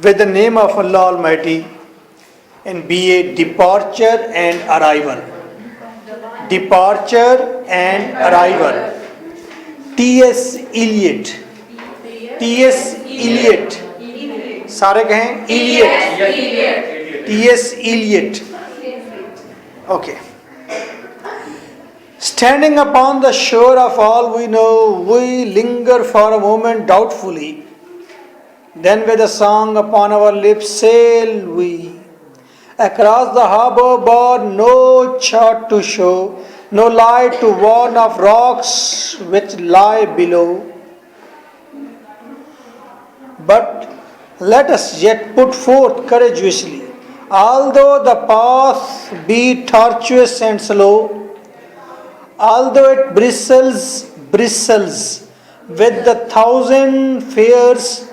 with the name of Allah Almighty and be a departure and arrival. Departure and arrival. T.S. Eliot. T.S. Eliot. सारे कहें Eliot. T.S. Eliot. Okay. Standing upon the shore of all we know, we linger for a moment doubtfully. Then with a song upon our lips sail we. Across the harbour bar no chart to show, no light to warn of rocks which lie below. But let us yet put forth courageously, although the path be tortuous and slow, although it bristles with the thousand fears,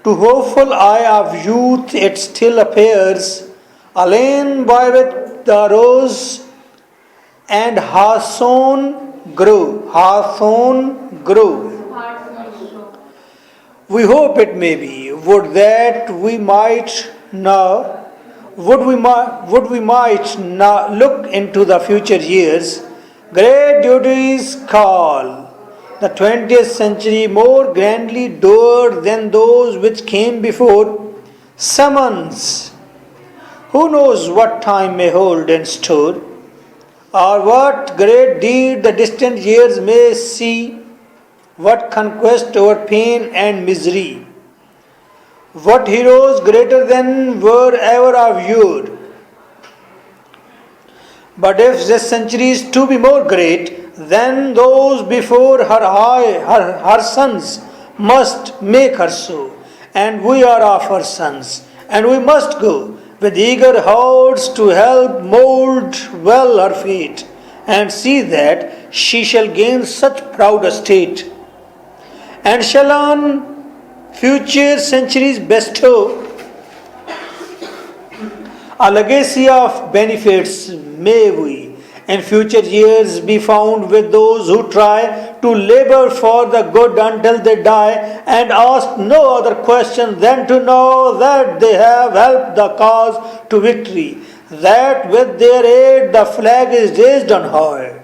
to hopeful eye of youth it still appears, alien by with the rose and hawthorn grow. We hope it may be. Would that we might now, would we might now look into the future years. Great duties call the 20th century more grandly doer than those which came before. Summons. Who knows what time may hold in store, or what great deed the distant years may see, what conquest over pain and misery, what heroes greater than were ever of yore. But if this century is to be more great than those before, her sons must make her so, and we are of her sons, and we must go with eager hearts to help mold well her fate, and see that she shall gain such proud estate, and shall on future centuries bestow a legacy of benefits. May we in future years be found with those who try to labor for the good until they die, and ask no other question than to know that they have helped the cause to victory, that with their aid the flag is raised on high.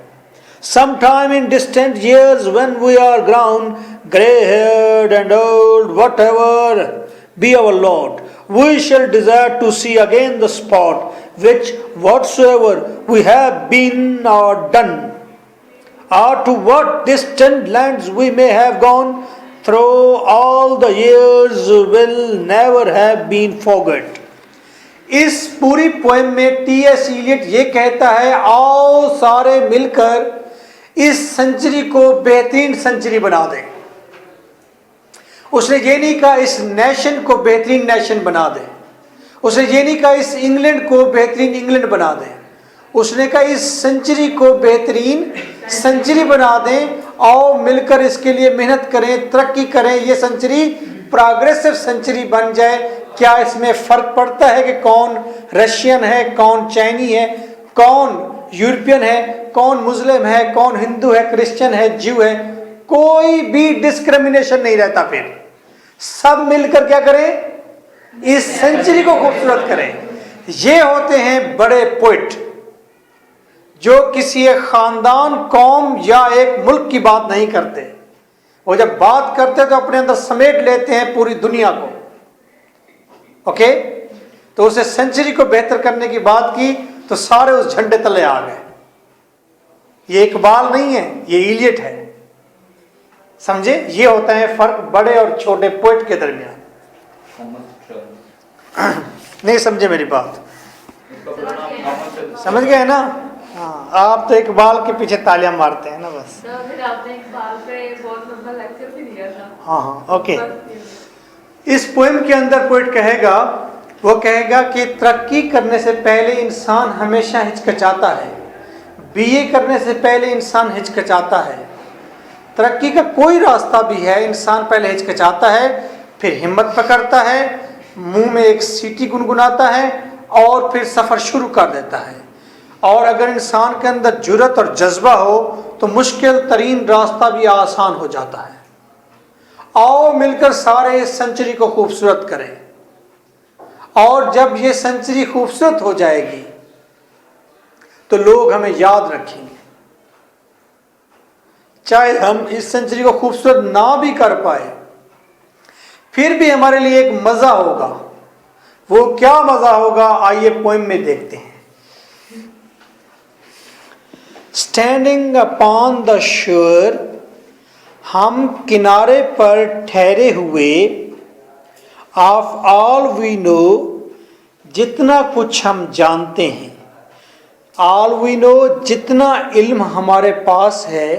Sometime in distant years, when we are grown grey-haired and old, whatever be our lot, we shall desire to see again the spot which whatsoever we have been or done, or to what distant lands we may have gone through all the years will never have been forgot. इस पूरी poem में T.S.. Elliot ये कहता है, आओ सारे मिलकर इस सेंचुरी को बेहतरीन सेंचुरी बना दें। उसने ये नहीं कहा इस नेशन को बेहतरीन नेशन बना दें, उसने ये नहीं कहा इस इंग्लैंड को बेहतरीन इंग्लैंड बना दें, उसने कहा इस सेंचुरी को बेहतरीन सेंचुरी बना दें। आओ मिलकर इसके लिए मेहनत करें, तरक्की करें, ये सेंचुरी प्रोग्रेसिव सेंचुरी बन जाए। क्या इसमें फर्क पड़ता है कि कौन रशियन है, कौन चाइनी है, कौन यूरोपियन है, कौन मुस्लिम है, कौन हिंदू है, क्रिश्चियन है, ज्यू है? कोई भी डिस्क्रिमिनेशन नहीं रहता। फिर सब मिलकर क्या करें? इस सेंचुरी को खूबसूरत करें। ये होते हैं बड़े पोइट, जो किसी एक खानदान, कौम या एक मुल्क की बात नहीं करते। वो जब बात करते तो अपने अंदर समेट लेते हैं पूरी दुनिया को। ओके, तो उसे सेंचुरी को बेहतर करने की बात की तो सारे उस झंडे तले आ गए। ये इकबाल नहीं है, ये इलियट है। समझे? ये होता है फर्क बड़े और छोटे पोइट के दरमियान। नहीं समझे मेरी बात? समझ गए ना? हाँ, आप तो इकबाल के पीछे तालियां मारते हैं ना बस। तो फिर आपने इकबाल पे बहुत लंबा लेक्चर भी दिया था। हाँ, ओके। इस पोएम के अंदर पोइट कहेगा, वो कहेगा कि तरक्की करने से पहले इंसान हमेशा हिचकिचाता है। बीए करने से पहले इंसान हिचकिचाता है। तरक्की का कोई रास्ता भी है, इंसान पहले हिचकिचाता है, फिर हिम्मत पकड़ता है, मुंह में एक सीटी गुनगुनाता है और फिर सफ़र शुरू कर देता है। और अगर इंसान के अंदर जुर्रत और जज्बा हो तो मुश्किल तरीन रास्ता भी आसान हो जाता है। आओ मिलकर सारे इस सेंचुरी को खूबसूरत करें। और जब ये सेंचुरी खूबसूरत हो जाएगी तो लोग हमें याद रखेंगे। चाहे हम इस सेंचुरी को खूबसूरत ना भी कर पाए, फिर भी हमारे लिए एक मजा होगा। वो क्या मजा होगा, आइए पोएम में देखते हैं। स्टैंडिंग अपॉन द शोर, हम किनारे पर ठहरे हुए, ऑफ ऑल वी नो, जितना कुछ हम जानते हैं। ऑल वी नो, जितना इल्म हमारे पास है,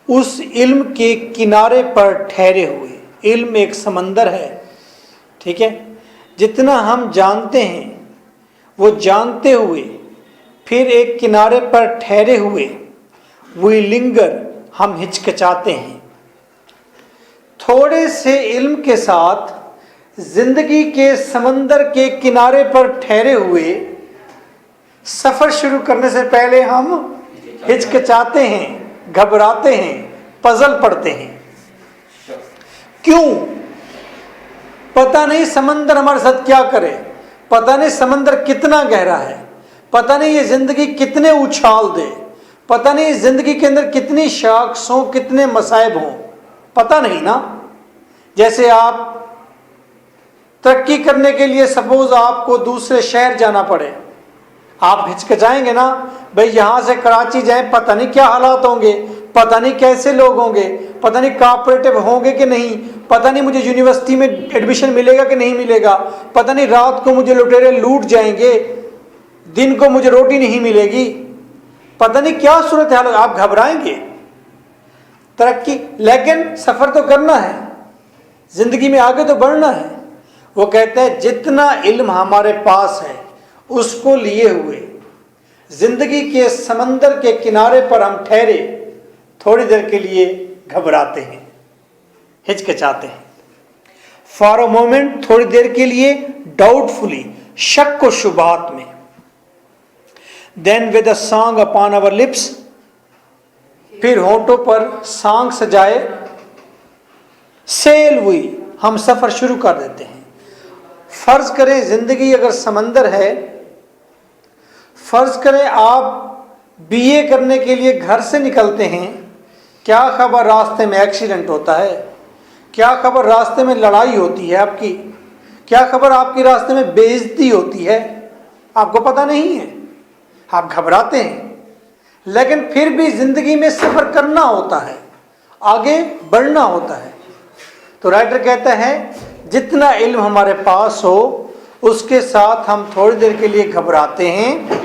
उस इल्म के किनारे पर ठहरे हुए। इल्म एक समंदर है, ठीक है। जितना हम जानते हैं वो जानते हुए फिर एक किनारे पर ठहरे हुए, वी लिंगर, हम हिचकिचाते हैं। थोड़े से इल्म के साथ जिंदगी के समंदर के किनारे पर ठहरे हुए सफर शुरू करने से पहले हम हिचकिचाते हैं, घबराते हैं, पजल पड़ते हैं। क्यों? पता नहीं समंदर हमारे साथ क्या करे, पता नहीं समंदर कितना गहरा है, पता नहीं ये जिंदगी कितने उछाल दे, पता नहीं इस जिंदगी के अंदर कितनी शाख्स हों, कितने मसाइब हों, पता नहीं ना। जैसे आप तरक्की करने के लिए सपोज आपको दूसरे शहर जाना पड़े, आप हिचकिचाएंगे ना, भाई यहां से कराची जाएं, पता नहीं क्या हालात होंगे, पता नहीं कैसे लोग होंगे, पता नहीं कोऑपरेटिव होंगे कि नहीं, पता नहीं मुझे यूनिवर्सिटी में एडमिशन मिलेगा कि नहीं मिलेगा, पता नहीं रात को मुझे लुटेरे लूट जाएंगे, दिन को मुझे रोटी नहीं मिलेगी, पता नहीं क्या सूरत हाल। आप घबराएंगे। तरक्की, लेकिन सफर तो करना है, जिंदगी में आगे तो बढ़ना है। वो कहते हैं जितना इल्म हमारे पास है उसको लिए हुए जिंदगी के समंदर के किनारे पर हम ठहरे, थोड़ी देर के लिए घबराते हैं, हिचकिचाते हैं। फॉर अ मोमेंट, थोड़ी देर के लिए, डाउटफुली, शक व शुबात में। Then with a song upon our lips, फिर होठों पर सॉन्ग सजाए, सेल हुई, हम सफर शुरू कर देते हैं। फर्ज करें जिंदगी अगर समंदर है, फर्ज करें आप बीए करने के लिए घर से निकलते हैं, क्या खबर रास्ते में एक्सीडेंट होता है, क्या खबर रास्ते में लड़ाई होती है आपकी, क्या खबर आपकी रास्ते में बेइज्जती होती है, आपको पता नहीं है, आप घबराते हैं। लेकिन फिर भी जिंदगी में सफर करना होता है, आगे बढ़ना होता है। तो राइटर कहता है जितना इल्म हमारे पास हो उसके साथ हम थोड़ी देर के लिए घबराते हैं,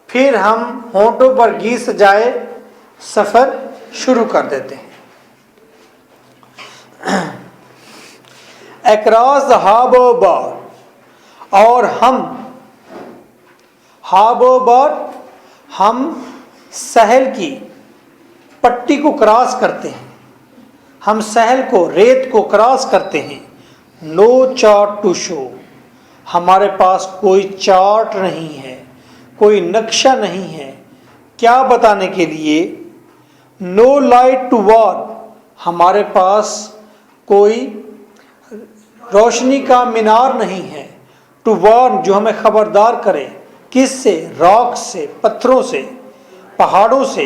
फिर हम होंठों पर घी सजाए सफर शुरू कर देते हैं। अक्रॉस द हार्बर बार, और हम हार्बर बार, हम सहल की पट्टी को क्रॉस करते हैं, हम सहल को, रेत को क्रॉस करते हैं। नो चार्ट टू शो, हमारे पास कोई चार्ट नहीं है, कोई नक्शा नहीं है क्या बताने के लिए। नो लाइट टू वॉर, हमारे पास कोई रोशनी का मीनार नहीं है। टू वॉर्न, जो हमें खबरदार करे, किससे? रॉक से, पत्थरों से, पहाड़ों से,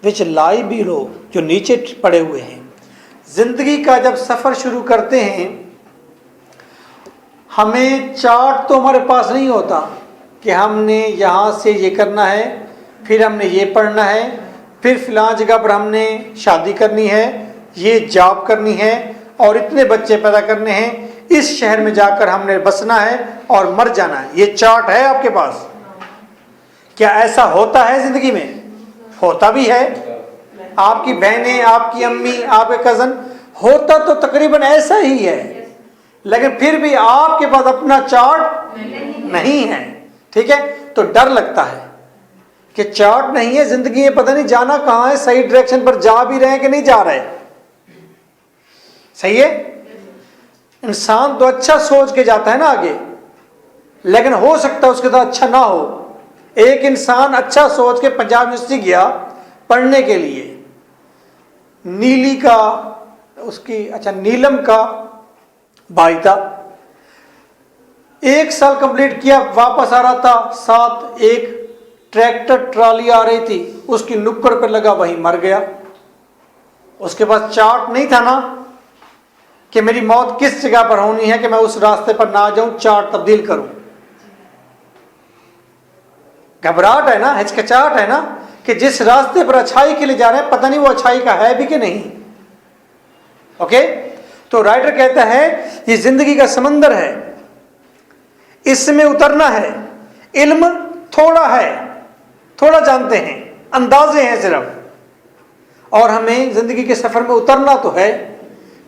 विच लाई बिलो, जो नीचे पड़े हुए हैं। जिंदगी का जब सफर शुरू करते हैं, हमें चार्ट तो हमारे पास नहीं होता कि हमने यहाँ से ये करना है, फिर हमने ये पढ़ना है, फिर फिलां जगह पर हमने शादी करनी है, ये जॉब करनी है और इतने बच्चे पैदा करने हैं, इस शहर में जाकर हमने बसना है और मर जाना है। ये चार्ट है आपके पास? क्या ऐसा होता है जिंदगी में? होता भी है। आपकी बहनें, आपकी अम्मी, आपके कज़न, होता तो तकरीबन ऐसा ही है, लेकिन फिर भी आपके पास अपना चार्ट नहीं है। ठीक है, तो डर लगता है कि चार्ट नहीं है, जिंदगी में पता नहीं जाना कहाँ है, सही डायरेक्शन पर जा भी रहे हैं कि नहीं जा रहे। सही है, इंसान तो अच्छा सोच के जाता है ना आगे, लेकिन हो सकता है उसके साथ अच्छा ना हो। एक इंसान अच्छा सोच के पंजाब यूनिवर्सिटी गया पढ़ने के लिए, नीली का उसकी नीलम का भाई था, 1 साल कंप्लीट किया, वापस आ रहा था, साथ एक ट्रैक्टर ट्राली आ रही थी, उसकी नुक्कड़ पर लगा, वहीं मर गया। उसके पास चार्ट नहीं था ना कि मेरी मौत किस जगह पर होनी है कि मैं उस रास्ते पर ना जाऊं, चार्ट तब्दील करूं। घबराहट है ना, हिचकिचाहट है ना कि जिस रास्ते पर अच्छाई के लिए जा रहे हैं, पता नहीं वो अच्छाई का है भी कि नहीं। ओके, तो राइटर कहता है ये जिंदगी का समंदर है, इसमें उतरना है। इल्म थोड़ा है, थोड़ा जानते हैं, अंदाजे हैं सिर्फ, और हमें जिंदगी के सफर में उतरना तो है।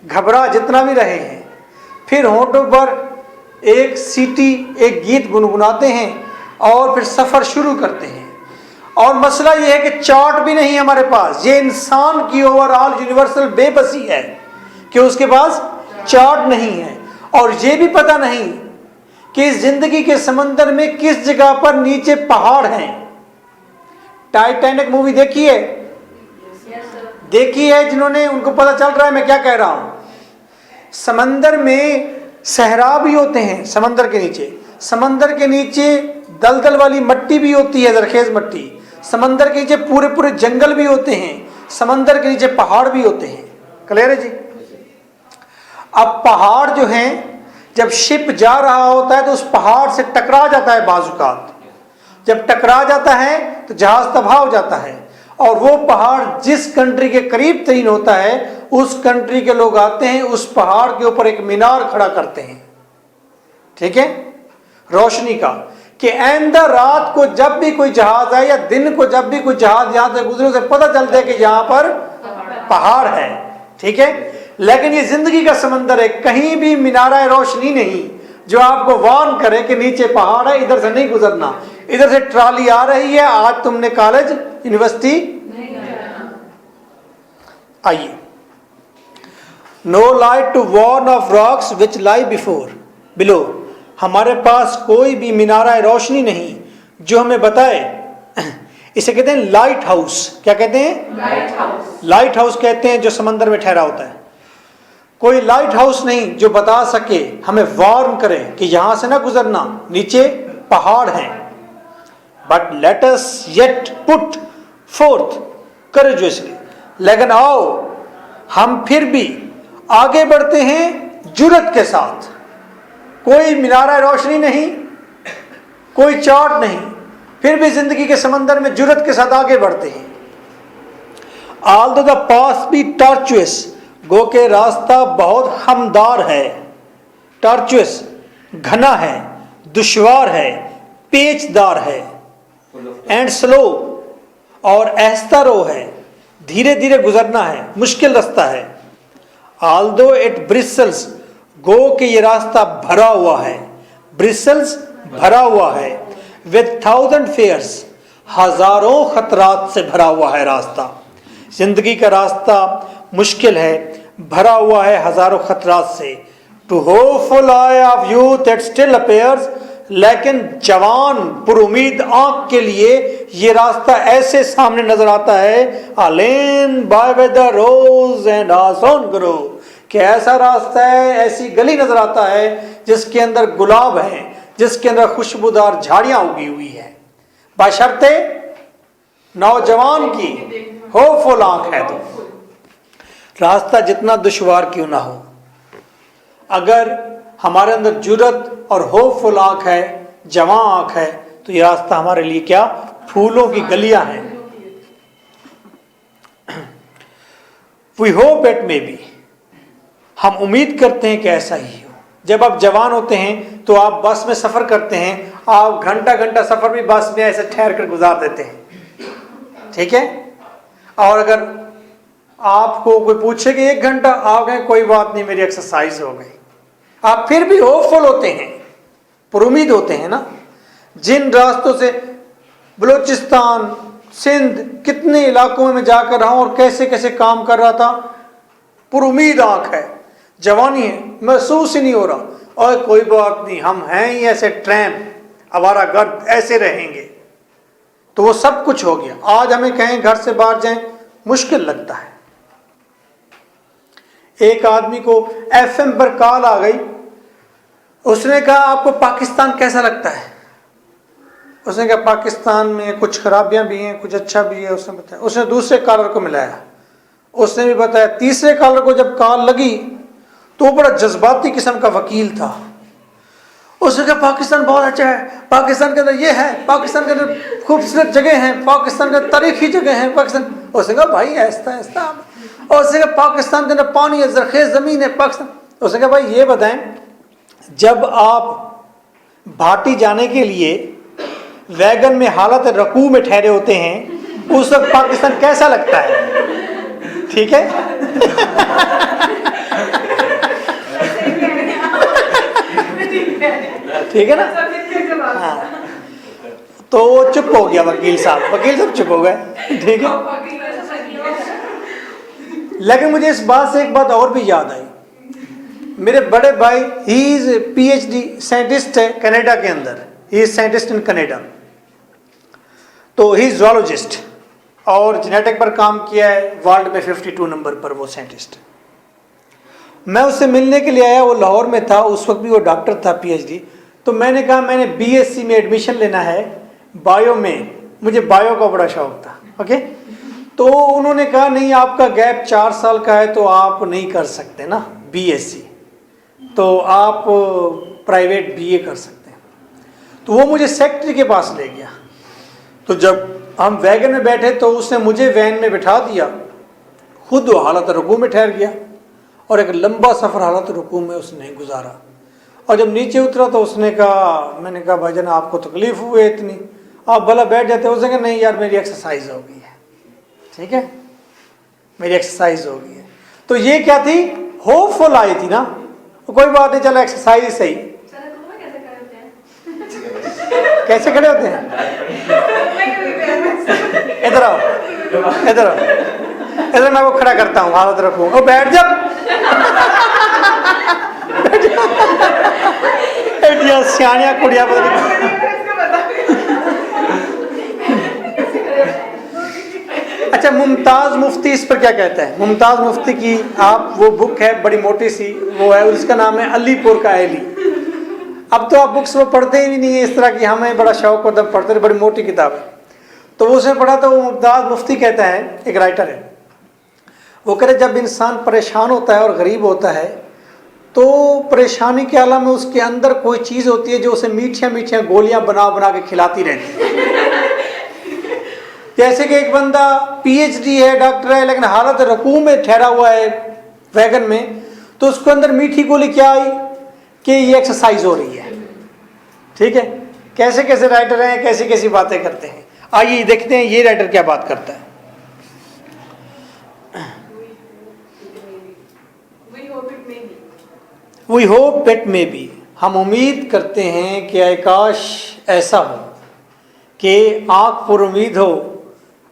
घबरा जितना भी रहे हैं, फिर होठों पर एक सीटी, एक गीत गुनगुनाते हैं और फिर सफर शुरू करते हैं। और मसला यह है कि चार्ट भी नहीं हमारे पास। ये इंसान की ओवरऑल यूनिवर्सल बेबसी है कि उसके पास चार्ट नहीं है, और ये भी पता नहीं कि इस जिंदगी के समंदर में किस जगह पर नीचे पहाड़ हैं। टाइटैनिक मूवी देखी है? देखी है जिन्होंने, उनको पता चल रहा है मैं क्या कह रहा हूं। समंदर में सहरा भी होते हैं, समंदर के नीचे, समंदर के नीचे दलदल वाली मट्टी भी होती है, जरखेज मट्टी। समंदर के नीचे पूरे पूरे जंगल भी होते हैं, समंदर के नीचे पहाड़ भी होते हैं। क्लियर है जी? अब पहाड़ जो हैं, जब शिप जा रहा होता है तो उस पहाड़ से टकरा जाता है बाजुकात। जब टकरा जाता है तो जहाज तबाह हो जाता है, और वो पहाड़ जिस कंट्री के करीब तरीन होता है, उस कंट्री के लोग आते हैं, उस पहाड़ के ऊपर एक मीनार खड़ा करते हैं, ठीक है, रोशनी का, कि आइंदा रात को जब भी कोई जहाज आए या दिन को जब भी कोई जहाज यहां से गुजरे, उसे पता चलता है कि यहां पर पहाड़ है, ठीक है। लेकिन ये जिंदगी का समंदर है, कहीं भी मीनारा रोशनी नहीं जो आपको वार्न करे कि नीचे पहाड़ है, इधर से नहीं गुजरना, इधर से ट्राली आ रही है, आज तुमने कॉलेज यूनिवर्सिटी आइए। No light to warn of rocks which lie before below, हमारे पास कोई भी मीनारा रोशनी नहीं जो हमें बताए। इसे कहते हैं लाइट हाउस। क्या कहते हैं? Light house. लाइट हाउस कहते हैं जो समंदर में ठहरा होता है। कोई लाइट हाउस नहीं जो बता सके, हमें वार्न करे कि यहां से ना गुजरना, नीचे पहाड़ हैं। But let us yet put fourth courageously, लेकिन आओ हम फिर भी आगे बढ़ते हैं जुर्रत के साथ। कोई मीनारा रोशनी नहीं, कोई चार्ट नहीं, फिर भी जिंदगी के समंदर में जुर्रत के साथ आगे बढ़ते हैं। Although the path be tortuous, go के रास्ता बहुत हमदार है, टॉर्चुअस घना है, दुश्वार है, पेचदार है, एंड स्लो और आहिस्ता रो है, धीरे धीरे गुजरना है, मुश्किल रास्ता है। ऑल्दो इट ब्रिसल्स, गो के ये रास्ता भरा हुआ है, ब्रिसल्स भरा हुआ है, विद 1000 फेयर्स, हजारों खतरात से भरा हुआ है रास्ता। जिंदगी का रास्ता मुश्किल है, भरा हुआ है हजारों खतरात से। To hopeful eye of youth it still appears, लेकिन जवान पुरुमीद आंख के लिए ये रास्ता ऐसे सामने नजर आता है, अलेन बाय द रोज एंड आसन ग्रो, कि ऐसा रास्ता है, ऐसी गली नजर आता है जिसके अंदर गुलाब हैं, जिसके अंदर खुशबूदार झाड़ियां उगी हुई है, बशर्ते नौजवान की होपफुल आंख है। तो रास्ता जितना दुश्वार क्यों ना हो, अगर हमारे अंदर जुर्रत और होपफुल आंख है, जवां आंख है, तो ये रास्ता हमारे लिए क्या फूलों की गलियां हैं। We hope it may be, हम उम्मीद करते हैं कि ऐसा ही हो। जब आप जवान होते हैं तो आप बस में सफर करते हैं, आप घंटा घंटा सफर भी बस में ऐसे ठहर कर गुजार देते हैं, ठीक है। और अगर आपको कोई पूछे कि 1 घंटा, आप कहें कोई बात नहीं, मेरी एक्सरसाइज हो गई, आप फिर भी होपफुल होते हैं, पुरुमीद होते हैं ना। जिन रास्तों से बलूचिस्तान, सिंध, कितने इलाकों में जाकर रहा हूं और कैसे कैसे काम कर रहा था, पुरुमीद आंख है, जवानी है, महसूस ही नहीं हो रहा, और कोई बात नहीं, हम हैं ही ऐसे ट्रैम्प, आवारागर्द, ऐसे रहेंगे। तो वो सब कुछ हो गया। आज हमें कहें घर से बाहर जाएं, मुश्किल लगता है। एक आदमी को FM पर कॉल आ गई, उसने कहा आपको पाकिस्तान कैसा लगता है? उसने कहा पाकिस्तान में कुछ खराबियां भी हैं, कुछ अच्छा भी है। उसने बताया। उसने दूसरे कॉलर को मिलाया, उसने भी बताया। तीसरे कॉलर को जब कॉल लगी तो वो बड़ा जज्बाती किस्म का वकील था। उसने कहा पाकिस्तान बहुत अच्छा है, पाकिस्तान के अंदर ये है, पाकिस्तान के अंदर खूबसूरत जगह हैं, पाकिस्तान के अंदर तारीखी जगह हैं, पाकिस्तान। उसने कहा भाई ऐसा ऐसा। और उसने कहा पाकिस्तान के अंदर पानी है, जरखेज ज़मीन है पाकिस्तान। उसने कहा भाई ये बताएं, जब आप भाटी जाने के लिए वैगन में हालत रकू में ठहरे होते हैं, उस वक्त पाकिस्तान कैसा लगता है? ठीक है। ठीक है ना? हाँ। तो वो चुप हो गया वकील साहब चुप हो गए। ठीक है। लेकिन मुझे इस बात से एक बात और भी याद आई। मेरे बड़े भाई ही इज PhD साइंटिस्ट है कनाडा के अंदर, he is scientist in Canada. तो ही इज जूलॉजिस्ट और जेनेटिक पर काम किया है, वर्ल्ड में 52 नंबर पर वो साइंटिस्ट। मैं उससे मिलने के लिए आया, वो लाहौर में था उस वक्त भी, वो डॉक्टर था PhD। तो मैंने कहा मैंने BSc में एडमिशन लेना है बायो में, मुझे बायो का बड़ा शौक था। ओके। तो उन्होंने कहा नहीं आपका गैप 4 साल का है तो आप नहीं कर सकते ना BSc, तो आप प्राइवेट BA कर सकते हैं। तो वो मुझे सेक्रेटरी के पास ले गया। तो जब हम वैगन में बैठे तो उसने मुझे वैन में बिठा दिया, खुद वो हालत रुकू में ठहर गया और एक लंबा सफ़र हालत रुकू में उसने गुजारा। और जब नीचे उतरा तो उसने कहा, मैंने कहा भाईजान आपको तकलीफ़ हुई है इतनी, आप भला बैठ जाते। उसने कहा नहीं यार मेरी एक्सरसाइज हो गई है। ठीक है, मेरी एक्सरसाइज हो गई है। तो ये क्या थी? होपफुल आई थी ना, तो कोई बात नहीं, चलो एक्सरसाइज सही। कैसे खड़े होते हैं? इधर आओ, इधर आओ, इधर मैं वो खड़ा करता हूँ, हालत रखूँ और बैठ जा। सियानिया कुड़िया अच्छा, मुमताज़ मुफ्ती इस पर क्या कहता है? मुमताज़ मुफ्ती की आप वो बुक है बड़ी मोटी सी, वो है, उसका नाम है अलीपुर का अली। अब तो आप बुक्स वो पढ़ते ही नहीं है इस तरह की, हमें बड़ा शौक होता है पढ़ते, बड़ी मोटी किताब है। तो उसने पढ़ा तो वो मुमताज़ मुफ्ती कहता है, एक राइटर है, वो कह रहे जब इंसान परेशान होता है और गरीब होता है तो परेशानी के आलम में उसके अंदर कोई चीज़ होती है जो उसे मीठियाँ मीठियाँ गोलियाँ बना बना के खिलाती रहती है। जैसे कि एक बंदा PhD है, डॉक्टर है, लेकिन हालत रकू में ठहरा हुआ है वैगन में, तो उसके अंदर मीठी गोली क्या आई कि ये एक्सरसाइज हो रही है। ठीक है, कैसे कैसे राइटर हैं, कैसी कैसी बातें करते हैं। आइए देखते हैं ये राइटर क्या बात करता है। We hope it may be, हम उम्मीद करते हैं कि आकाश ऐसा हो कि आँख पर उम्मीद हो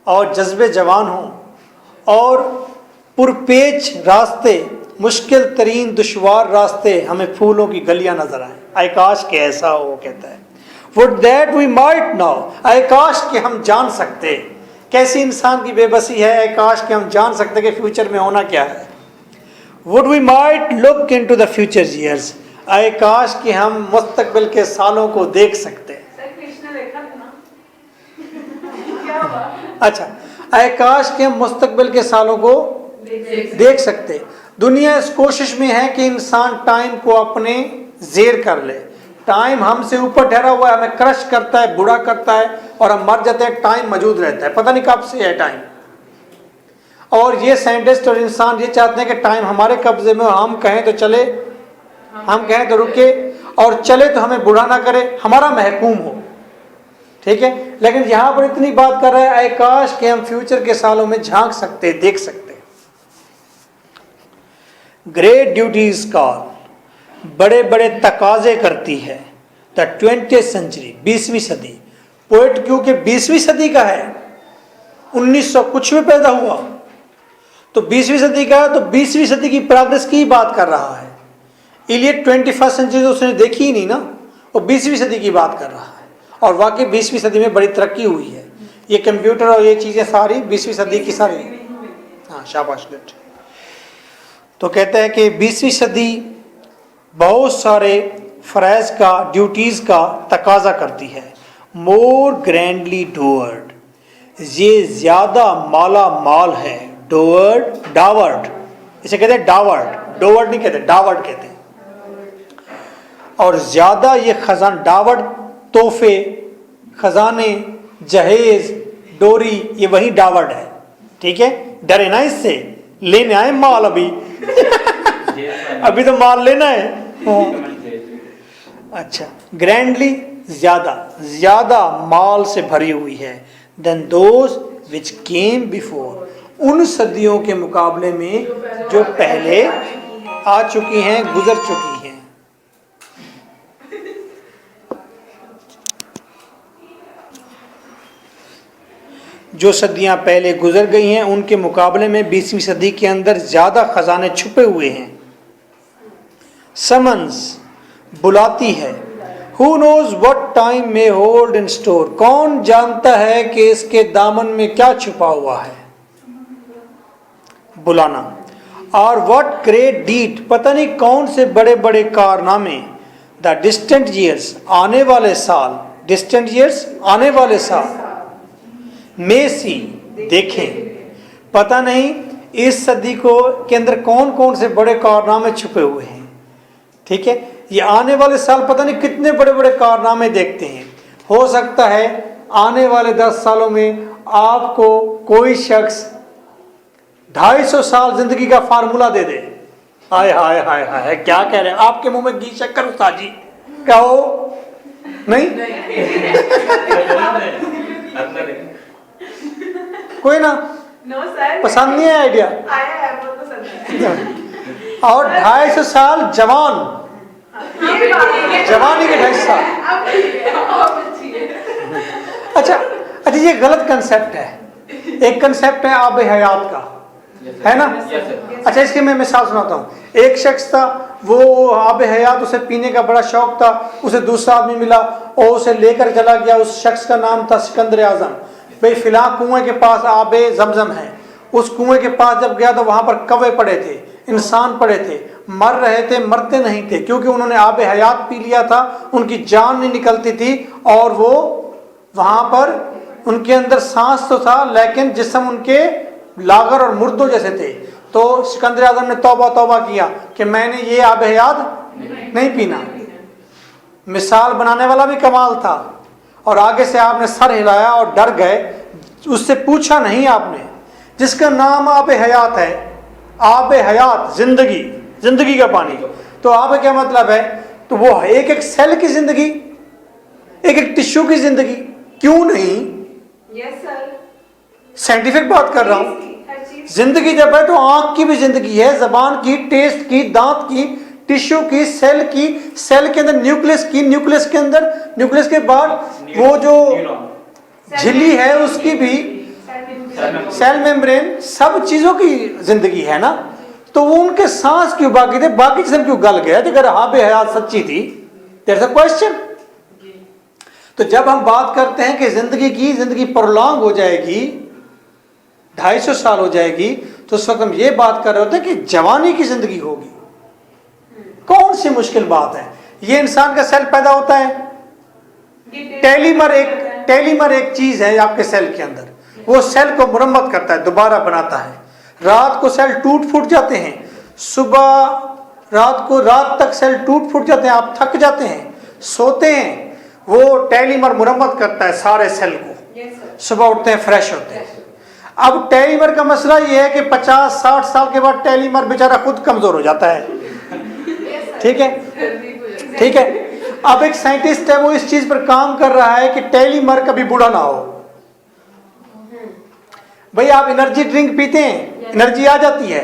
और जज्बे जवान हो और पुरपेच रास्ते, मुश्किल तरीन दुश्वार रास्ते हमें फूलों की गलियां नजर आए। आकाश के ऐसा हो, वो कहता है Would that we might know, आकाश के हम जान सकते, कैसी इंसान की बेबसी है, आकाश के हम जान सकते कि फ्यूचर में होना क्या है। Would we might look into the future years, आकाश के हम मुस्तकबिल के सालों को देख सकते। अच्छा, आकाश के हम मुस्तकबिल के सालों को देख सकते। दुनिया इस कोशिश में है कि इंसान टाइम को अपने जेर कर ले। टाइम हमसे ऊपर ठहरा हुआ है, हमें क्रश करता है, बुरा करता है और हम मर जाते हैं। टाइम मौजूद रहता है, पता नहीं कब से है टाइम। और ये साइंटिस्ट और इंसान ये चाहते हैं कि टाइम हमारे कब्जे में हो, हम कहें तो चले, हम कहें तो रुके, और चले तो हमें बुरा ना करे, हमारा महकूम हो। ठीक है, लेकिन यहाँ पर इतनी बात कर रहा है आकाश के हम फ्यूचर के सालों में झांक सकते, देख सकते। ग्रेट ड्यूटीज कॉल, बड़े बड़े तकाजे करती है द 20th सेंचुरी, 20वीं सदी। पोएट क्योंकि 20वीं सदी का है, 1900 कुछ में पैदा हुआ, तो 20वीं सदी का है, तो 20वीं सदी की प्रोग्रेस की बात कर रहा है। इलियट 21st सेंचुरी तो उसने देखी ही नहीं ना, वो 20वीं सदी की बात कर रहा है। और वाकई 20वीं सदी में बड़ी तरक्की हुई है। ये कंप्यूटर और ये चीज़ें सारी 20वीं सदी की सारी, हाँ शाबाश, गुड। तो कहते हैं कि 20वीं सदी बहुत सारे फ़रज़ का, ड्यूटीज़ का तकाजा करती है। मोर ग्रैंडली डोवर्ड, ये ज़्यादा माला माल है। डोवर्ड, डावर्ड, इसे कहते हैं डावर्ड, डोवर्ड नहीं कहते, डावर्ड कहते हैं। और ज़्यादा ये खजान, डावर्ड तोहफे, खजाने, जहेज, डोरी, ये वही डावर्ड है। ठीक है, डरे ना इससे, लेने आए माल अभी अभी तो माल लेना है। अच्छा, ग्रैंडली ज्यादा, ज्यादा माल से भरी हुई है। Then those which came before, उन सदियों के मुकाबले में जो पहले आ चुकी हैं, गुजर चुकी हैं। जो सदियां पहले गुजर गई हैं उनके मुकाबले में 20वीं सदी के अंदर ज्यादा खजाने छुपे हुए हैं। समन्स, बुलाती है। Who knows what time may hold in store, कौन जानता है कि इसके दामन में क्या छुपा हुआ है। बुलाना। और what great deed, पता नहीं कौन से बड़े बड़े कारनामे। The distant years, आने वाले साल, distant years, आने वाले साल। may see, देखें, पता नहीं इस सदी को के अंदर कौन कौन से बड़े कारनामे छुपे हुए हैं। ठीक है, ये आने वाले साल पता नहीं कितने बड़े बड़े कारनामे देखते हैं। हो सकता है आने वाले 10 सालों में आपको कोई शख्स 250 साल जिंदगी का फार्मूला दे दे। हाय हाय हाय हाय, क्या कह रहे हैं, आपके मुंह में घी शक्कर उस्ताद जी, क्या हो? नहीं कोई ना, नो सर, पसंद नहीं है आइडिया। आया है, बहुत पसंद है। और 250 साल जवान, ये बात है। जवानी के 250 साल। अब ठीक है, अब अच्छी है। अच्छा अच्छा, ये गलत कंसेप्ट है। एक कंसेप्ट है आब हयात का, है ना। अच्छा, इसकी मैं मिसाल सुनाता हूँ। एक शख्स था, वो आब हयात, उसे पीने का बड़ा शौक था। उसे दूसरा आदमी मिला और उसे लेकर चला गया। उस शख्स का नाम था सिकंदर आजम। भाई फिला कुएं के पास आब जमजम है। उस कुएं के पास जब गया तो वहां पर कौवे पड़े थे, इंसान पड़े थे, मर रहे थे, मरते नहीं थे, क्योंकि उन्होंने आब हयात पी लिया था। उनकी जान नहीं निकलती थी और वो वहां पर, उनके अंदर सांस तो था लेकिन जिस्म उनके लागर और मुर्दों जैसे थे। तो सिकंदर आजम ने तौबा तौबा किया कि मैंने ये आब हयात नहीं पीना। मिसाल बनाने वाला भी कमाल था। और आगे से आपने सर हिलाया और डर गए। उससे पूछा नहीं आपने, जिसका नाम आब हयात है, आब हयात, जिंदगी, जिंदगी का पानी। तो आब क्या मतलब है? तो वो एक एक सेल की जिंदगी, एक एक टिश्यू की जिंदगी, क्यों नहीं? यस सर, साइंटिफिक बात कर रहा हूं। हर चीज जिंदगी जब है तो आंख की भी जिंदगी है, जबान की, टेस्ट की, दांत की, टिश्यू की, सेल की, सेल के अंदर न्यूक्लियस की, न्यूक्लियस के अंदर, न्यूक्लियस के बाद वो जो झिल्ली है उसकी भी, सेल मेम्ब्रेन, सब चीजों की जिंदगी है ना। तो वो उनके सांस क्यों बाकी थे, बाकी जिस्म क्यों गल गया? अगर आब हयात सच्ची थी, देयर इज अ क्वेश्चन। तो जब हम बात करते हैं कि जिंदगी प्रोलॉन्ग हो जाएगी, 250 साल हो जाएगी, तो उस वक्त हम ये बात कर रहे होते हैं कि जवानी की जिंदगी होगी। कौन सी मुश्किल बात है? ये इंसान का सेल पैदा होता है, टेलीमर एक चीज है आपके सेल के अंदर, वो सेल को मुरम्मत करता है, दोबारा बनाता है। रात को सेल टूट फूट जाते हैं, सुबह रात तक सेल टूट फूट जाते हैं, आप थक जाते हैं, सोते हैं, वो टेलीमर मुरम्मत करता है सारे सेल को, सुबह उठते हैं फ्रेश होते हैं। अब टेलीमर का मसला ये है कि 50-60 साल के बाद टेलीमर बेचारा खुद कमजोर हो जाता है। ठीक है, ठीक है। अब एक साइंटिस्ट है, वो इस चीज पर काम कर रहा है कि टेलीमर कभी बूढ़ा ना हो। भाई आप एनर्जी ड्रिंक पीते हैं, एनर्जी आ जाती है।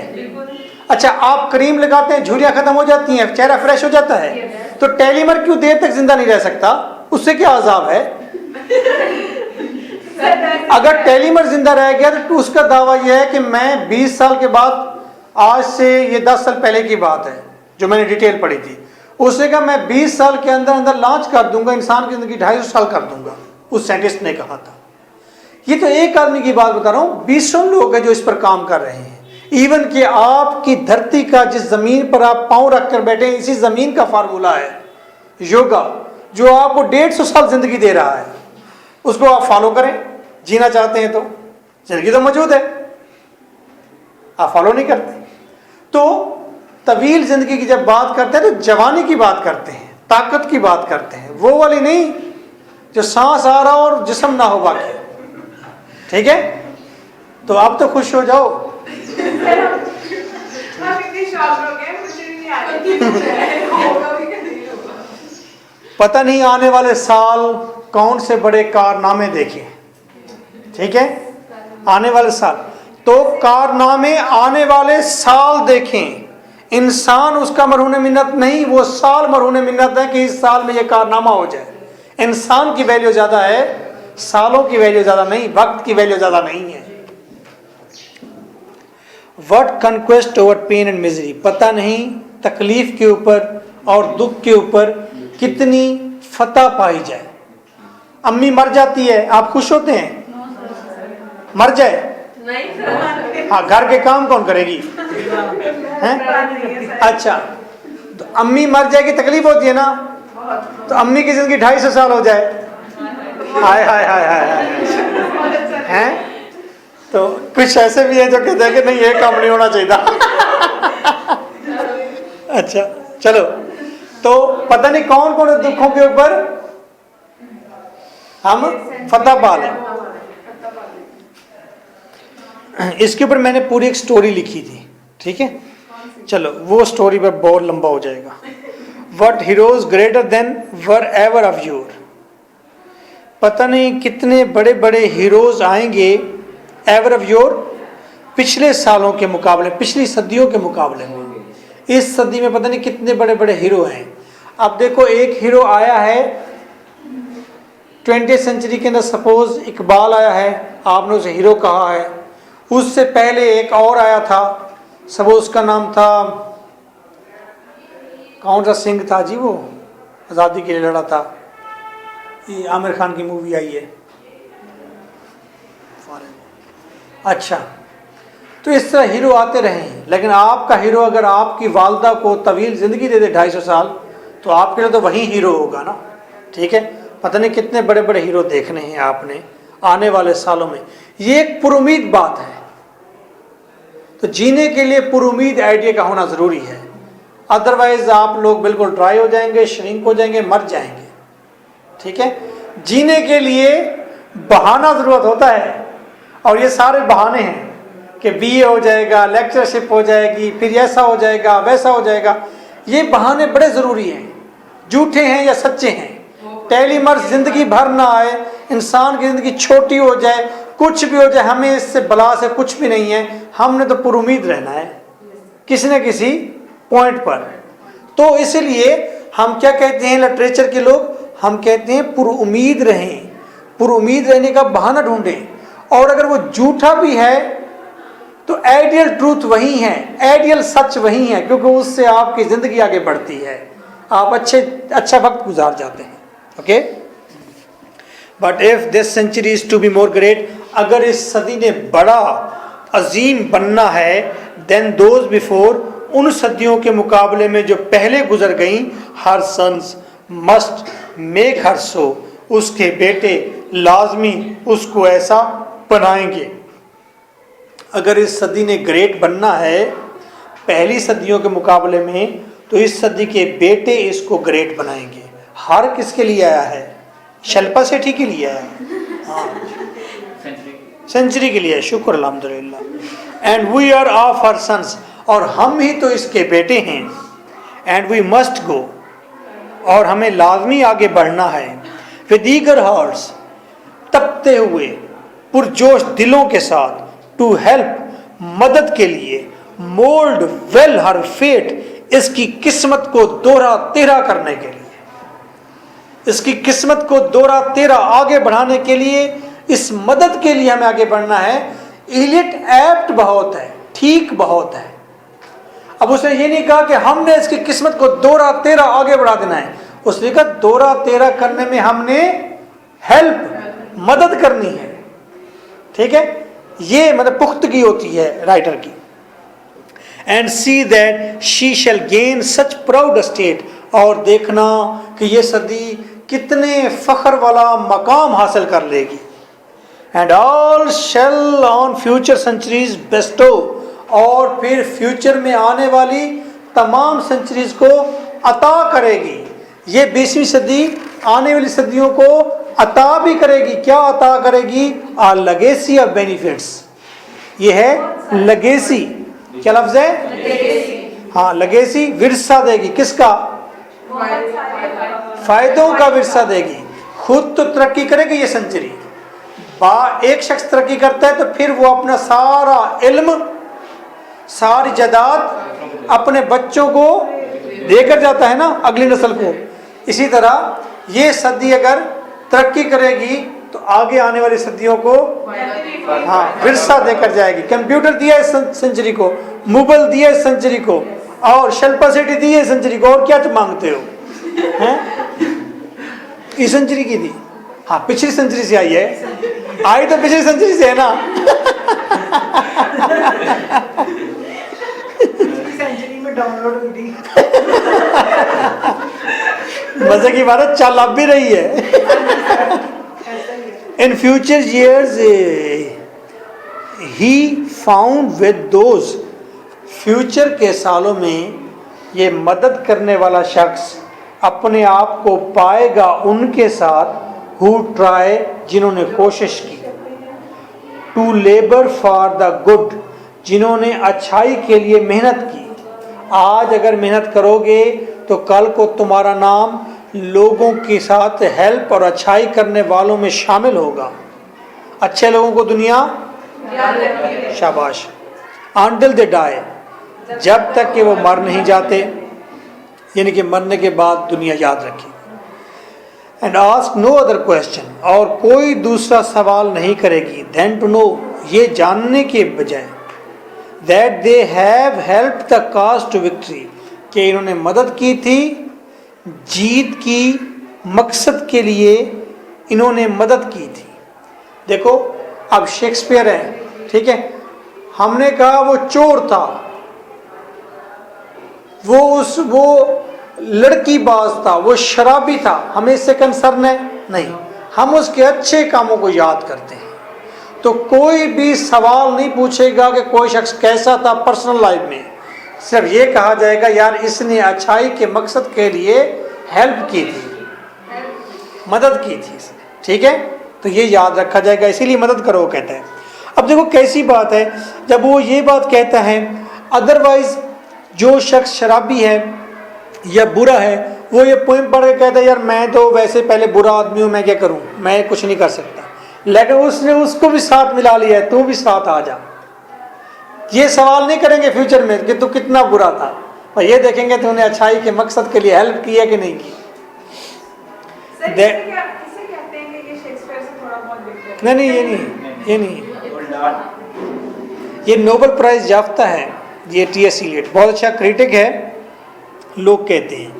अच्छा, आप क्रीम लगाते हैं, झुर्रियां खत्म हो जाती हैं, चेहरा फ्रेश हो जाता है। तो टेलीमर क्यों देर तक जिंदा नहीं रह सकता? उससे क्या अजाब है? अगर टेलीमर जिंदा रह गया तो उसका दावा यह है कि मैं 20 साल के बाद, आज से ये 10 साल पहले की बात है जो मैंने डिटेल पढ़ी थी, उसने कहा मैं 20 साल के अंदर अंदर लॉन्च कर दूंगा, इंसान की जिंदगी 250 साल कर दूंगा, उस साइंटिस्ट ने कहा था। ये तो एक आदमी की बात बता रहा हूँ, 20 लोग हैं जो इस पर काम कर रहे हैं। इवन कि आपकी धरती का, जिस जमीन पर आप पांव रखकर बैठे हैं, इसी जमीन का फार्मूला है योगा जो आपको 150 साल जिंदगी दे रहा है, उसको आप फॉलो करें। जीना चाहते हैं तो जिंदगी तो मौजूद है, आप फॉलो नहीं करते। तो तवील जिंदगी की जब बात करते हैं तो जवानी की बात करते हैं, ताकत की बात करते हैं, वो वाली नहीं जो सांस आ रहा और जिस्म ना हो बाकी। ठीक है, तो आप तो खुश हो जाओ। पता नहीं आने वाले साल कौन से बड़े कारनामे देखें। ठीक है, आने वाले साल तो कारनामे आने वाले साल देखें। इंसान उसका मरहून मिन्नत नहीं, वो साल मरहून मिन्नत है कि इस साल में ये कारनामा हो जाए। इंसान की वैल्यू ज्यादा है, सालों की वैल्यू ज्यादा नहीं, वक्त की वैल्यू ज्यादा नहीं है। What conquest over pain and misery, पता नहीं तकलीफ के ऊपर और दुख के ऊपर कितनी फतह पाई जाए। अम्मी मर जाती है, आप खुश होते हैं? मर जाए? हाँ, घर के काम कौन करेगी? हैं? अच्छा, तो अम्मी मर जाएगी, तकलीफ होती है ना। तो अम्मी की जिंदगी 250 साल हो जाए, हाय हाय हाय हाय हाय, हैं? तो कुछ ऐसे भी है जो कहते हैं कि नहीं ये काम नहीं होना चाहिए था। अच्छा चलो, तो पता नहीं कौन कौन दुखों के ऊपर हम फतह पा लें। इसके ऊपर मैंने पूरी एक स्टोरी लिखी थी। ठीक है, चलो वो स्टोरी पर बहुत लंबा हो जाएगा। What heroes greater than were ever of your, पता नहीं कितने बड़े बड़े हीरोज आएंगे एवर ऑफ योर, पिछले सालों के मुकाबले, पिछली सदियों के मुकाबले में। इस सदी में पता नहीं कितने बड़े बड़े हीरो हैं। अब देखो, एक हीरो आया है 20th सेंचुरी के अंदर, सपोज इकबाल आया है, आपने उसे हीरो कहा है। उससे पहले एक और आया था, सपोज उसका नाम था, कौन सा सिंह था जी, वो आज़ादी के लिए लड़ा था, ये आमिर खान की मूवी आई है। अच्छा, तो इस तरह हीरो आते रहे हैं। लेकिन आपका हीरो अगर आपकी वालदा को तवील जिंदगी दे दे 250 साल, तो आपके लिए तो वही हीरो होगा ना। ठीक है, पता नहीं कितने बड़े बड़े हीरो देखने हैं आपने आने वाले सालों में। ये एक पुरुमीद बात है। तो जीने के लिए पुरुमीद आइडिया का होना जरूरी है, अदरवाइज आप लोग बिल्कुल ड्राई हो जाएंगे, श्रिंक हो जाएंगे, मर जाएंगे। ठीक है, जीने के लिए बहाना जरूरत होता है, और ये सारे बहाने हैं कि बीए हो जाएगा, लेक्चरशिप हो जाएगी, फिर ऐसा हो जाएगा, वैसा हो जाएगा। ये बहाने बड़े ज़रूरी हैं, झूठे हैं या सच्चे हैं। टेलीमर्स जिंदगी भर ना आए, इंसान की ज़िंदगी छोटी हो जाए, कुछ भी हो जाए, हमें इससे बला से कुछ भी नहीं है। हमने तो पुरुमीद रहना है किसी न किसी पॉइंट पर। तो इसलिए हम क्या कहते हैं लिटरेचर के लोग, हम कहते हैं पुरुमीद रहें, पुरुमीद रहने का बहाना ढूंढें। और अगर वो झूठा भी है तो आइडियल ट्रूथ वही है, आइडियल सच वही है, क्योंकि उससे आपकी जिंदगी आगे बढ़ती है, आप अच्छा वक्त गुजार जाते हैं। Okay, but if this century is to be more great, अगर इस सदी ने बड़ा अजीम बनना है, देन दोज बिफोर, उन सदियों के मुकाबले में जो पहले गुजर गई, हर सन्स मस्ट मेक हर सो, उसके बेटे लाजमी उसको ऐसा बनाएंगे। अगर इस सदी ने ग्रेट बनना है पहली सदियों के मुकाबले में, तो इस सदी के बेटे इसको ग्रेट बनाएंगे। हर किसके लिए आया है? शिल्पा सेठी के लिए आया है, हाँ, सेंचुरी के लिए, शुक्र अल्हम्दुलिल्लाह। And we are of her sons, और हम ही तो इसके बेटे हैं। एंड वी मस्ट गो, और हमें लाजमी आगे बढ़ना है। विद ईगर हार्ट्स, तपते हुए पुरजोश दिलों के साथ, टू हेल्प, मदद के लिए, मोल्ड वेल हर फेट, इसकी किस्मत को दोहरा तेरा करने के लिए, इसकी किस्मत को दोहरा तेरा आगे बढ़ाने के लिए, इस मदद के लिए हमें आगे बढ़ना है। इलिट एप्ट बहुत है, ठीक बहुत है। अब उसने ये नहीं कहा कि हमने इसकी किस्मत को दोहरा तेरा आगे बढ़ा देना है, उसने कहा दोहरा तेरा करने में हमने हेल्प, मदद करनी है। ठीक है, ये मतलब पुख्तगी होती है राइटर की। And see that she shall gain such proud state, और देखना कि ये सदी कितने फ़ख्र वाला मकाम हासिल कर लेगी। And all shall on future centuries bestow, और फिर फ्यूचर में आने वाली तमाम सेंचुरीज को अता करेगी। ये 20वीं सदी आने वाली सदियों को अता भी करेगी। क्या अता करेगी? आ लेगेसी ऑफ बेनिफिट्स। ये है लेगेसी। क्या लफ्ज है? हाँ, लेगेसी। विरसा देगी। किसका? फायदों का विरसा देगी। खुद तो तरक्की करेगी ये सेंचुरी। एक शख्स तरक्की करता है तो फिर वो अपना सारा इल्म, सारी जायदाद अपने बच्चों को देकर जाता है ना, अगली नस्ल को। इसी तरह ये सदी अगर तरक्की करेगी तो आगे आने वाली सदियों को विरसा देकर जाएगी। कंप्यूटर दिया इस सेंचुरी को, मोबाइल दिया इस सेंचुरी को, और शिल्पा शेट्टी दी है सेंचुरी को। और क्या मांगते हो? हैं? इस सेंचुरी की दी। हाँ, पिछली सेंचुरी से आई है। आई तो पिछली सेंचुरी से है ना। सेंचुरी में डाउनलोड हुई थी। मजे की बात है, चाल अब भी रही है। In future years he found with those, future के सालों में ये मदद करने वाला शख्स अपने आप को पाएगा उनके साथ, who try, जिन्होंने कोशिश की, to labor for the good, जिन्होंने अच्छाई के लिए मेहनत की। आज अगर मेहनत करोगे तो कल को तुम्हारा नाम लोगों के साथ हेल्प और अच्छाई करने वालों में शामिल होगा। अच्छे लोगों को दुनिया शाबाश। Until they die, जब तक कि वो मर नहीं जाते, यानी कि मरने के बाद दुनिया याद रखेगी। And ask no other question, और कोई दूसरा सवाल नहीं करेगी, देन टू नो, ये जानने के बजाय, that they have help the cause to victory, कि इन्होंने मदद की थी जीत की मकसद के लिए, इन्होंने मदद की थी। देखो अब शेक्सपियर है, ठीक है, हमने कहा वो चोर था, वो लड़की बाज था, वो शराबी था, हमें इससे कंसर्न है नहीं, हम उसके अच्छे कामों को याद करते हैं। तो कोई भी सवाल नहीं पूछेगा कि कोई शख्स कैसा था पर्सनल लाइफ में, सिर्फ ये कहा जाएगा यार इसने अच्छाई के मकसद के लिए हेल्प की थी, मदद की थी इसने, ठीक है, तो ये याद रखा जाएगा, इसीलिए मदद करो कहता है। अब देखो कैसी बात है जब वो ये बात कहता है, अदरवाइज जो शख्स शराबी है या बुरा है वो ये पोइम पढ़ के कहता है यार मैं तो वैसे पहले बुरा आदमी हूँ, मैं क्या करूँ, मैं कुछ नहीं कर सकता, लेकिन उसने उसको भी साथ मिला लिया है, तू भी साथ आ जा। ये सवाल नहीं करेंगे फ्यूचर में कि तू कितना बुरा था, और ये देखेंगे तूने अच्छाई के मकसद के लिए हेल्प की है कि नहीं की। नहीं ये नहीं, ये नोबेल प्राइज याफ्ता है, ये टी.एस. इलियट बहुत अच्छा क्रिटिक है। लोग कहते हैं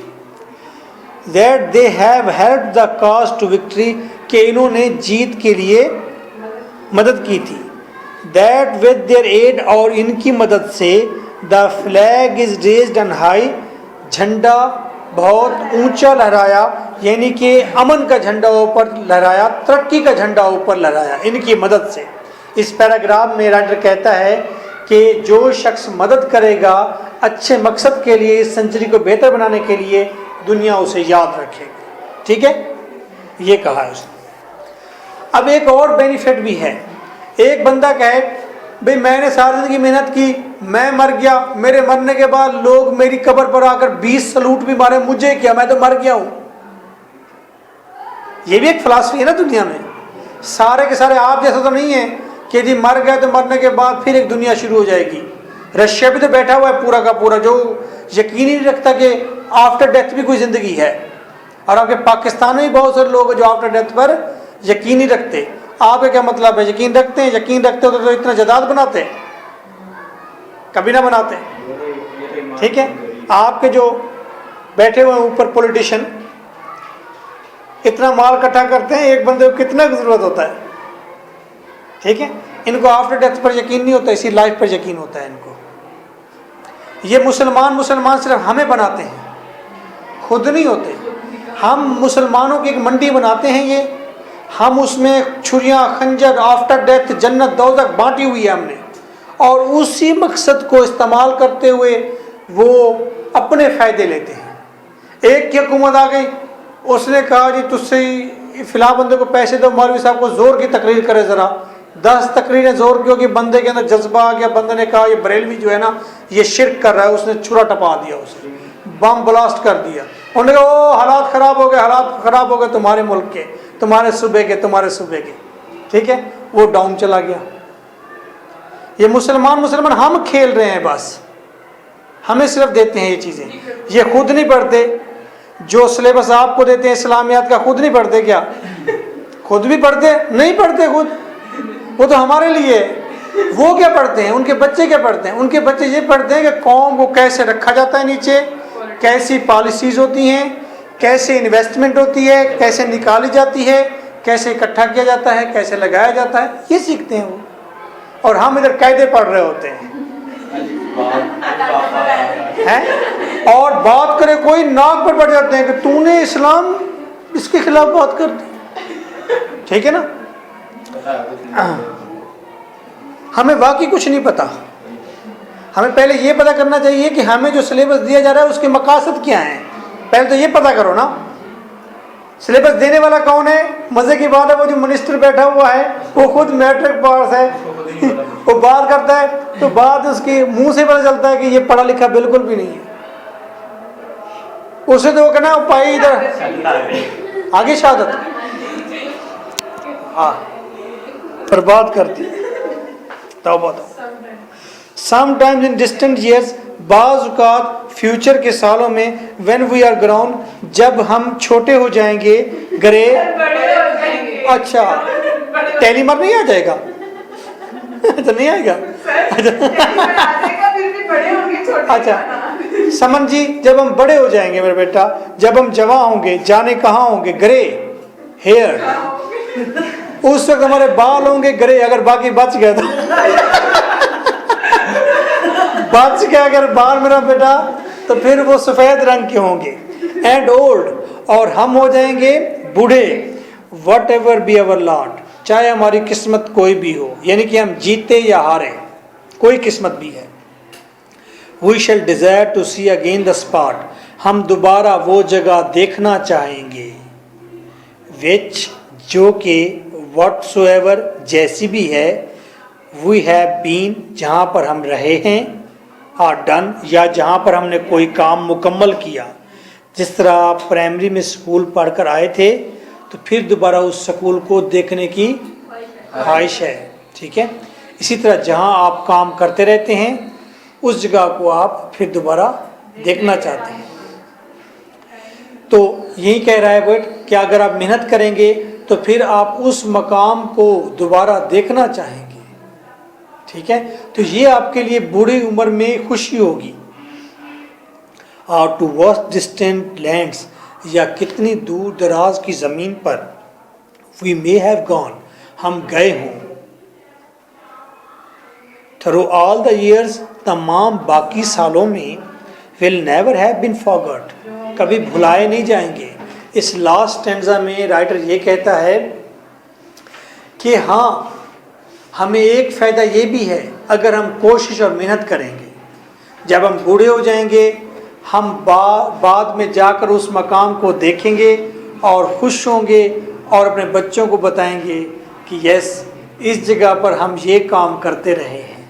that they have help the cause to victory, कि इन्होंने जीत के लिए मदद की थी। दैट विद देयर एड, और इनकी मदद से, the flag is raised on high, झंडा बहुत ऊंचा लहराया, यानी कि अमन का झंडा ऊपर लहराया, तरक्की का झंडा ऊपर लहराया इनकी मदद से। इस पैराग्राफ में राइटर कहता है कि जो शख्स मदद करेगा अच्छे मकसद के लिए, इस सेंचुरी को बेहतर बनाने के लिए, दुनिया उसे याद रखेगी, ठीक है, ये कहा है उसने। अब एक और बेनिफिट भी है, एक बंदा कहे भाई मैंने सारी जिंदगी मेहनत की, मैं मर गया, मेरे मरने के बाद लोग मेरी कब्र पर आकर 20 सलूट भी मारे, मुझे क्या, मैं तो मर गया हूं। ये भी एक फिलॉसफी है ना दुनिया में, सारे के सारे आप जैसा तो नहीं है कि जी मर गए तो मरने के बाद फिर एक दुनिया शुरू हो जाएगी। रशिया भी तो बैठा हुआ है पूरा का पूरा, जो यकीन ही नहीं रखता कि आफ्टर डेथ भी कोई जिंदगी है, और आपके पाकिस्तान में भी बहुत सारे लोग जो आफ्टर डेथ पर यकीन ही रखते। आपका क्या मतलब है, यकीन रखते हैं? यकीन रखते हो तो इतना जायदाद बनाते, कभी ना बनाते, ठीक है। आपके जो बैठे हुए ऊपर पॉलिटिशियन इतना माल इकट्ठा करते हैं, एक बंदे को कितना जरूरत होता है, ठीक है। इनको आफ्टर डेथ पर यकीन नहीं होता, इसी लाइफ पर यकीन होता है इनको। ये मुसलमान सिर्फ हमें बनाते हैं, खुद नहीं होते। हम मुसलमानों की एक मंडी बनाते हैं ये, हम उसमें छुरियाँ खंजर आफ्टर डेथ जन्नत दोज़ख बांटी हुई है हमने, और उसी मकसद को इस्तेमाल करते हुए वो अपने फ़ायदे लेते हैं। एक की हुकूमत आ गई, उसने कहा जी तुझसे फ़िला बंदे को पैसे दो, मौलवी साहब को ज़ोर की तकरीर करे ज़रा, 10 तकरीरें ज़ोर की होगी, बंदे के अंदर जज्बा आ गया, बंदे ने कहा ये बरेलवी जो है ना ये शिरक कर रहा है, उसने छुरा टपा दिया, उसे बम ब्लास्ट कर दिया। उन्होंने कहा ओ हालात ख़राब हो गए, हालात ख़राब हो गए तुम्हारे मुल्क के, तुम्हारे सूबे के, तुम्हारे सूबे के, ठीक है, वो डाउन चला गया। ये मुसलमान हम खेल रहे हैं, बस हमें सिर्फ देते हैं ये चीज़ें, ये खुद नहीं पढ़ते। जो सिलेबस आपको देते हैं इस्लामियात का खुद नहीं पढ़ते क्या? खुद भी पढ़ते नहीं? पढ़ते खुद, वो तो हमारे लिए। वो क्या पढ़ते हैं? उनके बच्चे क्या पढ़ते हैं? उनके बच्चे ये पढ़ते हैं कि कौम को कैसे रखा जाता है नीचे, कैसी पॉलिसीज़ होती हैं, कैसे इन्वेस्टमेंट होती है, कैसे निकाली जाती है, कैसे इकट्ठा किया जाता है, कैसे लगाया जाता है, ये सीखते हैं वो। और हम इधर कायदे पढ़ रहे होते हैं और बात करे कोई नाक पर पड़ जाते हैं कि तूने इस्लाम इसके खिलाफ बात कर दी, ठीक है ना। हमें वाकई कुछ नहीं पता। हमें पहले ये पता करना चाहिए कि हमें जो सिलेबस दिया जा रहा है उसके मकासद क्या हैं, पहले तो ये पता करो ना। सिलेबस देने वाला कौन है? मज़े की बात है वो जो मिनिस्टर बैठा हुआ है वो खुद मैट्रिक पास है वो बात करता है तो बात उसके मुंह से पता चलता है कि ये पढ़ा लिखा बिल्कुल भी नहीं है। उसे तो कहना पाई इधर आगे शहादत बर्बाद करती तौबा तौबा। समटाइम्स इन डिस्टेंट ईयर्स, बाज़ फ्यूचर के सालों में, व्हेन वी आर ग्राउंड, जब हम छोटे हो जाएंगे, ग्रे, अच्छा टेलीमर नहीं आ जाएगा तो नहीं आएगा अच्छा समन जी, जब हम बड़े हो जाएंगे मेरे बेटा, जब हम जवान होंगे, जाने कहाँ होंगे, ग्रे हेयर, उस वक्त हमारे बाल होंगे ग्रे, अगर बाकी बच गए तो बच गया अगर बाल मेरा बेटा तो फिर वो सफ़ेद रंग के होंगे। एंड ओल्ड, और हम हो जाएंगे बूढ़े, what ever be our lot, चाहे हमारी किस्मत कोई भी हो, यानी कि हम जीते या हारे, कोई किस्मत भी है। We shall desire to see again the spot, हम दोबारा वो जगह देखना चाहेंगे, विच, जो कि, व्हाटसोएवर, जैसी भी है, वी हैव बीन, जहाँ पर हम रहे हैं, आर डन, या जहाँ पर हमने कोई काम मुकम्मल किया। जिस तरह आप प्राइमरी में स्कूल पढ़कर आए थे तो फिर दोबारा उस स्कूल को देखने की ख्वाहिश है, ठीक है। इसी तरह जहाँ आप काम करते रहते हैं उस जगह को आप फिर दोबारा देखना चाहते हैं। तो यही कह रहा है बेट कि अगर आप मेहनत करेंगे तो फिर आप उस मकाम को दोबारा देखना चाहेंगे, ठीक है। तो ये आपके लिए बूढ़ी उम्र में खुशी होगी। और टू वास्ट डिस्टेंट लैंड्स, या कितनी दूर दराज की ज़मीन पर, वी मे हैव गॉन, हम गए हों, थ्रू ऑल द ईयर्स, तमाम बाकी सालों में, will never have been forgot, कभी भुलाए नहीं जाएंगे। इस लास्ट स्टैंजा में राइटर ये कहता है कि हाँ, हमें एक फ़ायदा ये भी है, अगर हम कोशिश और मेहनत करेंगे, जब हम बूढ़े हो जाएंगे हम बाद में जाकर उस मकाम को देखेंगे और खुश होंगे और अपने बच्चों को बताएंगे कि यस, इस जगह पर हम ये काम करते रहे हैं।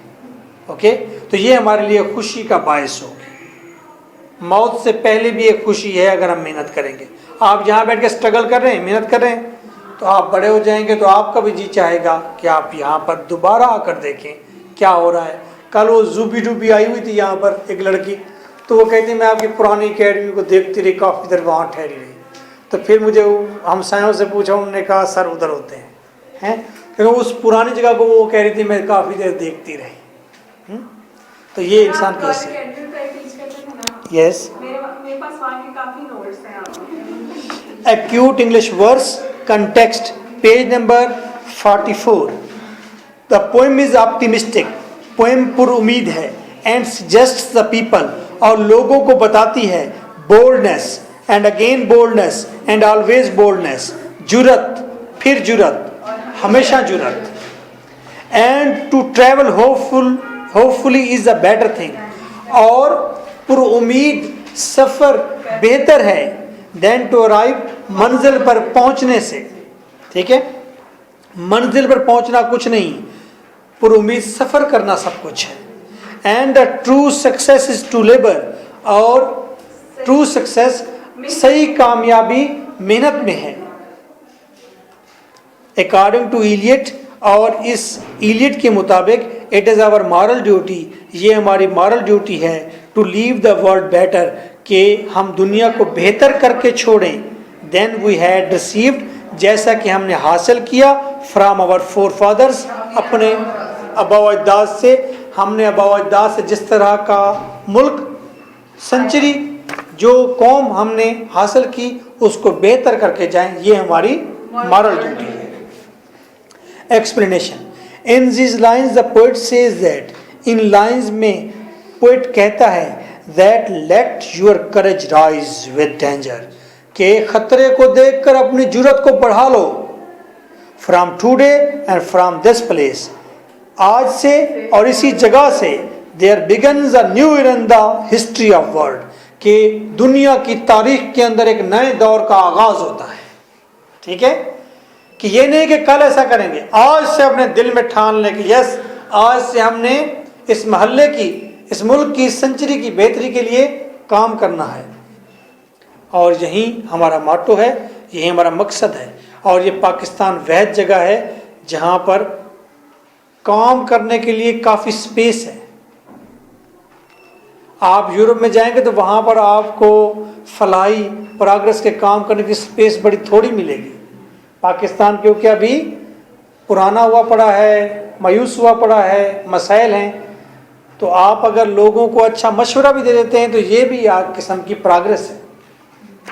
ओके, तो ये हमारे लिए खुशी का बायस होगी। मौत से पहले भी एक खुशी है अगर हम मेहनत करेंगे। आप यहाँ बैठ के स्ट्रगल कर रहे हैं, मेहनत कर रहे हैं, तो आप बड़े हो जाएंगे तो आपका भी जी चाहेगा कि आप यहाँ पर दोबारा आकर देखें क्या हो रहा है। कल वो जूबी डूबी आई हुई थी यहाँ पर एक लड़की, तो वो कहती मैं आपकी पुरानी अकेडमी को देखती रही, काफ़ी देर वहाँ ठहरी रही। तो फिर मुझे हमसायों से पूछा, उन्होंने कहा सर उधर होते हैं फिर उस पुरानी जगह को वो कह रही थी मैं काफ़ी देर देखती रही। तो ये इंसान की हैसियत। यस, मेरे पास वहाँ के काफ़ी नोट्स हैं। Acute English verse context, page number 44। The poem is optimistic, poem पुरुमीद है, एंड सजेस्ट्स द पीपल, और लोगों को बताती है, boldness, and again boldness and always boldness, जुरत, फिर जुरत, हमेशा जुरत। And to travel hopefully is a better thing, और पुरुउम्मीद सफ़र बेहतर है देन टू अराइव, मंजिल पर पहुंचने से। ठीक है, मंजिल पर पहुंचना कुछ नहीं, पुरुउम्मीद सफ़र करना सब कुछ है। And the true success is to labour, और ट्रू सक्सेस, सही कामयाबी मेहनत में है। अकॉर्डिंग टू इलियट, और इस इलियट के मुताबिक, it is our moral duty, ये हमारी मॉरल ड्यूटी है, to leave the world better, कि हम दुनिया को बेहतर करके छोड़ें, देन वी हैड रिसीव्ड, जैसा कि हमने हासिल किया, फ्राम आवर फोर फादर्स, अपने आबा अजदाद से। हमने आबा अजदाद से जिस तरह का मुल्क, सेंचुरी, जो कौम हमने हासिल की, उसको बेहतर करके जाएं, ये हमारी मॉरल ड्यूटी है। Explanation, in this lines the poet says that, in lines में पोइट कहता है that let your courage rise with danger, के खतरे को देखकर अपनी जुर्रत को बढ़ा लो। From today and from this place, आज से और इसी जगह से, there begins a new era in the history of world, कि दुनिया की तारीख के अंदर एक नए दौर का आगाज होता है। ठीक है, कि ये नहीं कि कल ऐसा करेंगे, आज से अपने दिल में ठान लें कि यस, आज से हमने इस महल्ले की, इस मुल्क की, इस सेंचुरी की बेहतरी के लिए काम करना है। और यही हमारा मोटो है, यही हमारा मकसद है। और ये पाकिस्तान वह जगह है जहाँ पर काम करने के लिए काफ़ी स्पेस है। आप यूरोप में जाएंगे तो वहाँ पर आपको फलाई प्रोग्रेस के काम करने की स्पेस बड़ी थोड़ी मिलेगी। पाकिस्तान क्योंकि अभी पुराना हुआ पड़ा है, मायूस हुआ पड़ा है, मसाइल हैं, तो आप अगर लोगों को अच्छा मशवरा भी दे देते हैं तो ये भी एक किस्म की प्रोग्रेस है।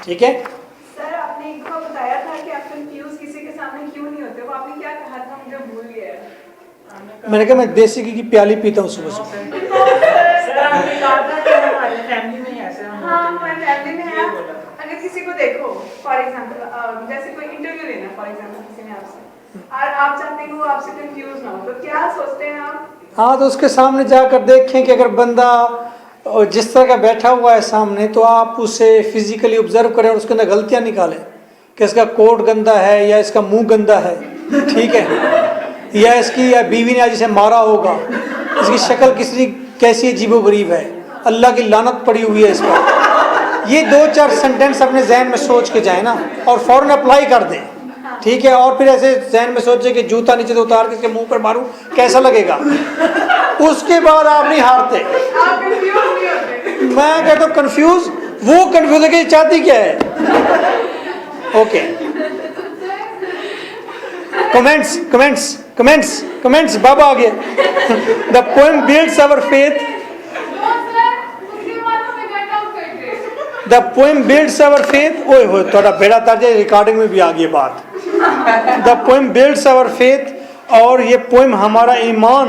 ठीक है सर, आपने एक बार बताया था कि आप कंफ्यूज किसी के सामने क्यों नहीं होते, वो आपने क्या कहा था, मुझे भूल गया। मैंने कहा मैं देसी घी की प्याली पीता हूँ सुबह सुबह। सर आपने कहा था कि हमारे फैमिली में ही ऐसे हम हाँ, होते हैं। हमारे फैमिली में ये है। बोला था। अगर किसी को देखो, फॉर एग्जांपल जैसे कोई इंटरव्यू लेना, फॉर एग्जांपल किसी ने आपसे, और आप चाहते हैं कि वो आपसे कंफ्यूज ना हो, तो क्या सोचते हैं आप? हाँ, तो उसके सामने जाकर देखें कि अगर बंदा जिस तरह का बैठा हुआ है सामने, तो आप उसे फिजिकली ऑब्जर्व करें और उसके अंदर गलतियाँ निकालें कि इसका कोट गंदा है या इसका मुंह गंदा है, ठीक है, या इसकी या बीवी ने आज इसे मारा होगा, इसकी शक्ल किसी कैसी अजीबोगरीब है, अल्लाह की लानत पड़ी हुई है इस पर। ये 2-4 सेंटेंस अपने जहन में सोच के जाए ना, और फ़ौरन अप्लाई कर दें। ठीक है, और फिर ऐसे जहन में सोचे कि जूता नीचे से उतार के इसके मुंह पर मारूं, कैसा लगेगा। उसके बाद आप नहीं हारते। आप कंफ्यूज नहीं होते? मैं कहता हूँ कंफ्यूज, वो कंफ्यूज है कि चाहती क्या है। Okay, comments comments comments comments, बाबा आ गया। The poem builds our faith, the poem builds our faith. ओए हो, थोड़ा बेड़ा ताजे, रिकॉर्डिंग में भी आ गई बात। The poem builds our faith, और ये पोएम हमारा ईमान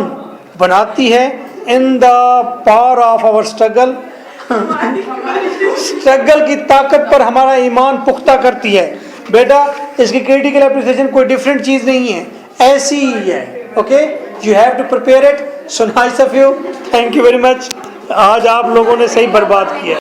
बनाती है। In the power of our struggle, struggle की ताकत पर हमारा ईमान पुख्ता करती है। बेटा, इसकी क्रिटिकल एप्रिसिएशन कोई डिफरेंट चीज़ नहीं है, ऐसी ही है। Okay, you have to prepare it. So nice of you, thank you very much. आज आप लोगों ने सही बर्बाद किया।